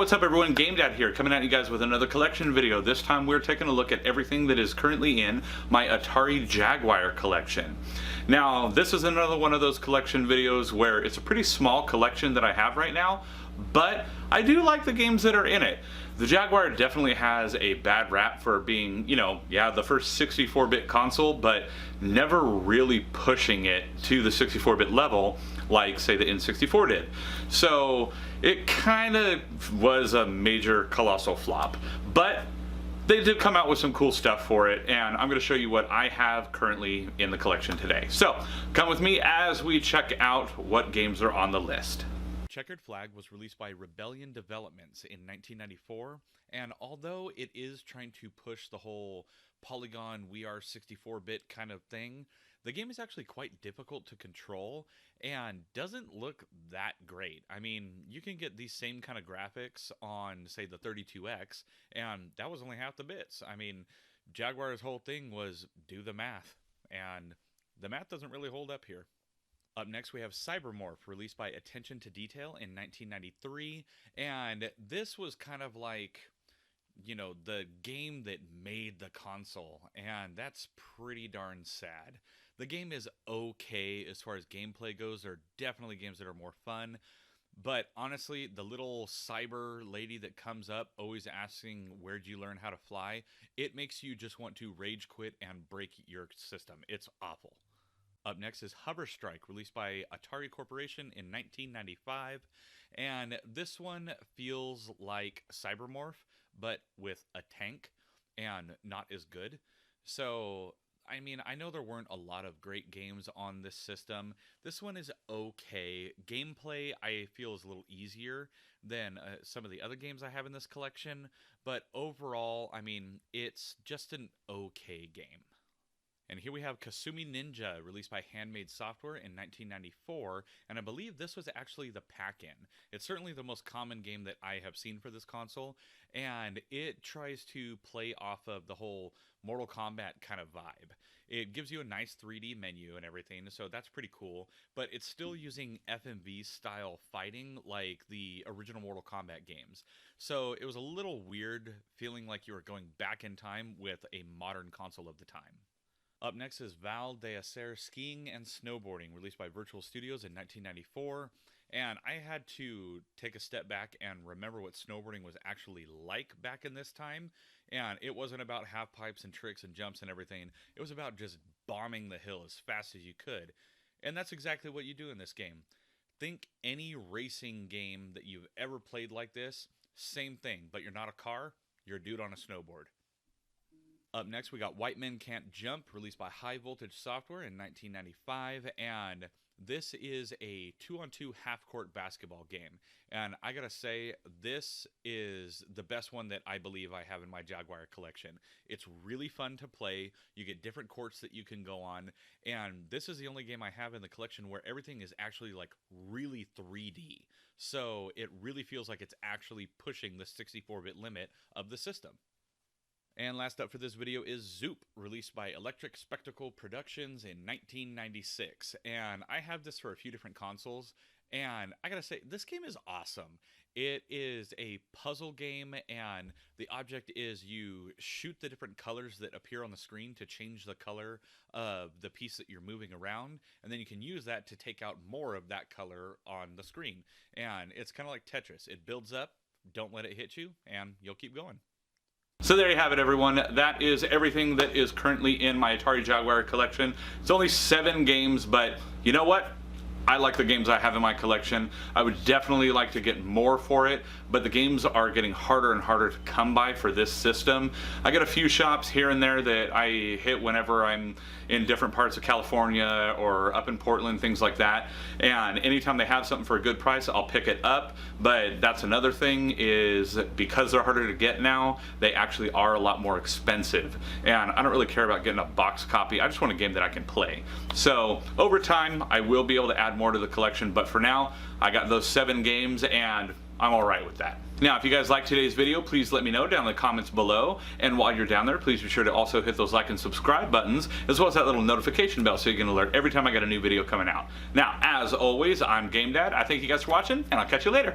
what's up everyone? GameDad here, coming at you guys with another collection video. This time we're taking a look at everything that is currently in my Atari Jaguar collection. Now, this is another one of those collection videos where it's a pretty small collection that I have right now, but I do like the games that are in it. The Jaguar definitely has a bad rap for being, the first 64-bit console, but never really pushing it to the 64-bit level like, say, the N64 did. So it kind of was a major colossal flop, but they did come out with some cool stuff for it, and I'm going to show you what I have currently in the collection today. So come with me as we check out what games are on the list. Checkered Flag was released by Rebellion Developments in 1994, and although it is trying to push the whole polygon we are 64-bit kind of thing, the game is actually quite difficult to control and doesn't look that great. I mean, you can get these same kind of graphics on, say, the 32X, and that was only half the bits. I mean, Jaguar's whole thing was do the math, and the math doesn't really hold up here. Up next, we have Cybermorph, released by Attention to Detail in 1993, and this was kind of like, the game that made the console, and that's pretty darn sad. The game is okay as far as gameplay goes. There are definitely games that are more fun, but honestly, the little cyber lady that comes up always asking, where'd you learn how to fly? It makes you just want to rage quit and break your system. It's awful. Up next is Hover Strike, released by Atari Corporation in 1995, and this one feels like Cybermorph, but with a tank, and not as good. So, I mean, I know there weren't a lot of great games on this system. This one is okay. Gameplay, I feel, is a little easier than some of the other games I have in this collection, but overall, I mean, it's just an okay game. And here we have Kasumi Ninja, released by Handmade Software in 1994, and I believe this was actually the pack-in. It's certainly the most common game that I have seen for this console, and it tries to play off of the whole Mortal Kombat kind of vibe. It gives you a nice 3D menu and everything, so that's pretty cool, but it's still using FMV-style fighting like the original Mortal Kombat games. So it was a little weird feeling like you were going back in time with a modern console of the time. Up next is Val d'Isère Skiing and Snowboarding, released by Virtual Studios in 1994. And I had to take a step back and remember what snowboarding was actually like back in this time. And it wasn't about half pipes and tricks and jumps and everything. It was about just bombing the hill as fast as you could. And that's exactly what you do in this game. Think any racing game that you've ever played like this, same thing, but you're not a car, you're a dude on a snowboard. Up next, we got White Men Can't Jump, released by High Voltage Software in 1995, and this is a 2-on-2 half-court basketball game. And I gotta say, this is the best one that I believe I have in my Jaguar collection. It's really fun to play. You get different courts that you can go on, and this is the only game I have in the collection where everything is actually like really 3D. So it really feels like it's actually pushing the 64-bit limit of the system. And last up for this video is Zoop, released by Electric Spectacle Productions in 1996. And I have this for a few different consoles, and I gotta say, this game is awesome. It is a puzzle game, and the object is you shoot the different colors that appear on the screen to change the color of the piece that you're moving around, and then you can use that to take out more of that color on the screen. And it's kind of like Tetris. It builds up, don't let it hit you, and you'll keep going. So there you have it, everyone. That is everything that is currently in my Atari Jaguar collection. It's only 7 games, but you know what? I like the games I have in my collection. I would definitely like to get more for it, but the games are getting harder and harder to come by for this system. I get a few shops here and there that I hit whenever I'm in different parts of California or up in Portland, things like that. And anytime they have something for a good price, I'll pick it up. But that's another thing, is because they're harder to get now, they actually are a lot more expensive. And I don't really care about getting a box copy. I just want a game that I can play. So over time, I will be able to add more to the collection, but for now, I got those 7 games and I'm alright with that. Now, if you guys like today's video, please let me know down in the comments below. And while you're down there, please be sure to also hit those like and subscribe buttons, as well as that little notification bell so you can alert every time I got a new video coming out. Now, as always, I'm GameDad. I thank you guys for watching, and I'll catch you later.